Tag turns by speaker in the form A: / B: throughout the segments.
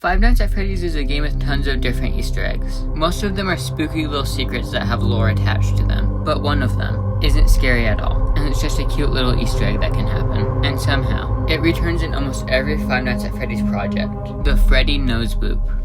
A: Five Nights at Freddy's is a game with tons of different Easter eggs. Most of them are spooky little secrets that have lore attached to them, but one of them isn't scary at all, and it's just a cute little Easter egg that can happen. And somehow, it returns in almost every Five Nights at Freddy's project, the Freddy Nose Boop.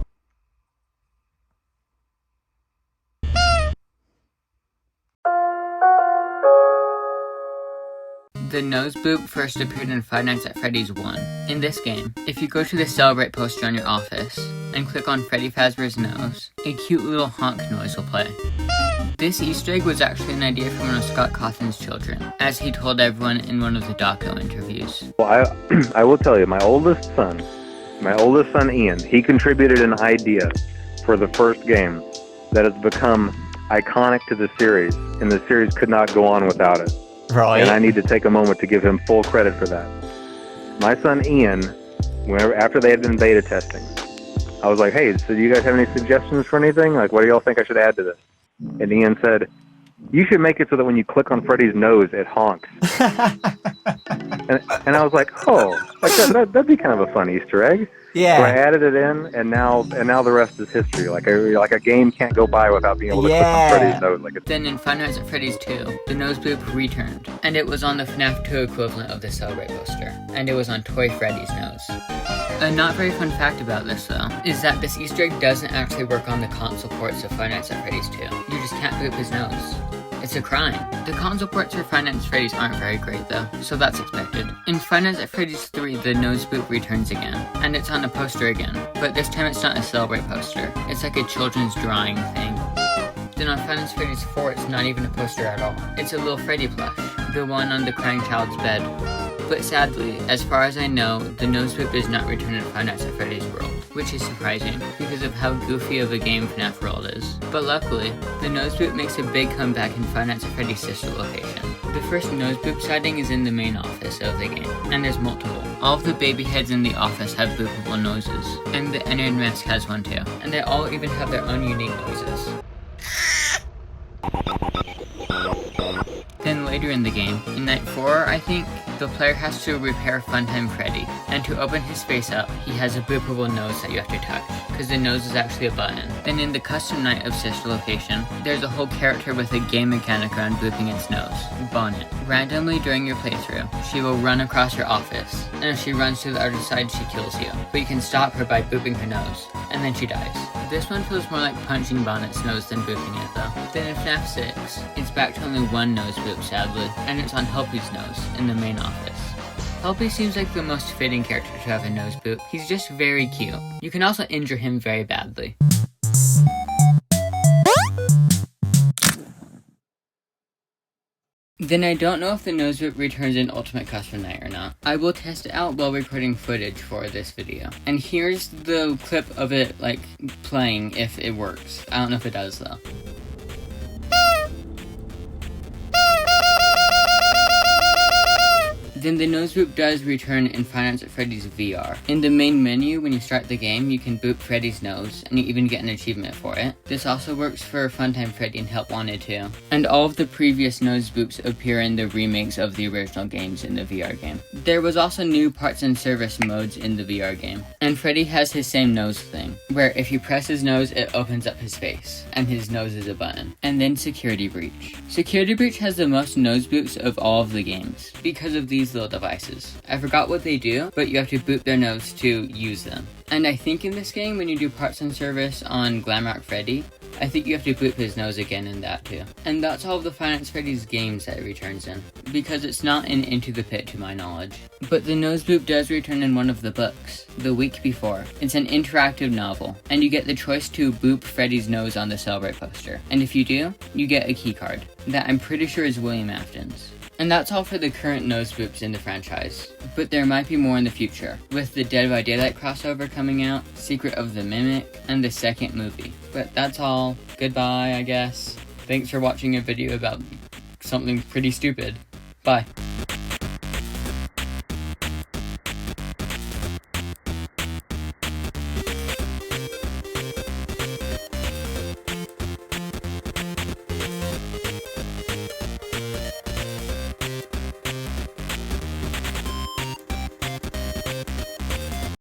A: The Nose Boop first appeared in Five Nights at Freddy's 1. In this game, if you go to the Celebrate poster on your office and click on Freddy Fazbear's nose, a cute little honk noise will play. This Easter egg was actually an idea from one of Scott Cawthon's children, as he told everyone in one of the doco interviews.
B: Well, I will tell you, my oldest son Ian, he contributed an idea for the first game that has become iconic to the series, and the series could not go on without it.
C: Right.
B: And I need to take a moment to give him full credit for that. My son Ian, after they had been beta testing, I was like, hey, so do you guys have any suggestions for anything? Like, what do y'all think I should add to this? And Ian said, you should make it so that when you click on Freddy's nose, it honks. and I was like, oh, like that'd be kind of a fun Easter egg.
C: Yeah.
B: So I added it in, and now the rest is history. Like a game can't go by without being able to click on Freddy's nose.
A: Then in Five Nights at Freddy's 2, the Nose Boop returned, and it was on the Fnaf 2 equivalent of the Celebrate poster, and it was on Toy Freddy's nose. A not very fun fact about this though, is that this Easter egg doesn't actually work on the console ports of Five Nights at Freddy's 2. You just can't boop his nose. It's a crime. The console ports for Five Nights at Freddy's aren't very great though, so that's expected. In Five Nights at Freddy's 3, the Nose Boop returns again, and it's on a poster again, but this time it's not a Celebrate poster. It's like a children's drawing thing. Then on Five Nights at Freddy's 4, it's not even a poster at all. It's a little Freddy plush, the one on the crying child's bed. But sadly, as far as I know, the Nose Boop does not return in Five Nights at Freddy's World, which is surprising because of how goofy of a game Fnaf World is. But luckily, the Nose Boop makes a big comeback in Five Nights at Freddy's sister location. The first Nose Boop sighting is in the main office of the game, and there's multiple. All of the baby heads in the office have boopable noses, and the Ennard mask has one too, and they all even have their own unique noises. Then later in the game, in Night 4, I think, the player has to repair Funtime Freddy, and to open his face up, he has a boopable nose that you have to touch, because the nose is actually a button. Then in the custom Night of Sister location, there's a whole character with a game mechanic around booping its nose, Bonnet. Randomly during your playthrough, she will run across your office, and if she runs to the other side, she kills you. But you can stop her by booping her nose, and then she dies. This one feels more like punching Bonnet's nose than booping it though. Then in Fnaf 6, it's back to only one nose boop sadly, and it's on Helpy's nose, in the main office. Helpy seems like the most fitting character to have a nose boop. He's just very cute. You can also injure him very badly. Then I don't know if the Nose Boop returns in Ultimate Custom Night or not. I will test it out while recording footage for this video. And here's the clip of it, playing if it works. I don't know if it does though. Then the Nose Boop does return in Five Nights at Freddy's VR. In the main menu, when you start the game, you can boop Freddy's nose, and you even get an achievement for it. This also works for Funtime Freddy and Help Wanted too. And all of the previous Nose Boops appear in the remakes of the original games in the VR game. There was also new parts and service modes in the VR game. And Freddy has his same nose thing, where if you press his nose, it opens up his face, and his nose is a button. And then Security Breach. Security Breach has the most Nose Boops of all of the games, because of these little devices. I forgot what they do, but you have to boop their nose to use them. And I think in this game, when you do parts and service on Glamrock Freddy, I think you have to boop his nose again in that too. And that's all of the Five Nights at Freddy's games that it returns in, because it's not in Into the Pit to my knowledge. But the Nose Boop does return in one of the books, The Week Before. It's an interactive novel, and you get the choice to boop Freddy's nose on the Celebrate poster. And if you do, you get a key card, that I'm pretty sure is William Afton's. And that's all for the current Nose Boops in the franchise, but there might be more in the future, with the Dead by Daylight crossover coming out, Secret of the Mimic, and the second movie. But that's all. Goodbye, I guess. Thanks for watching a video about something pretty stupid. Bye.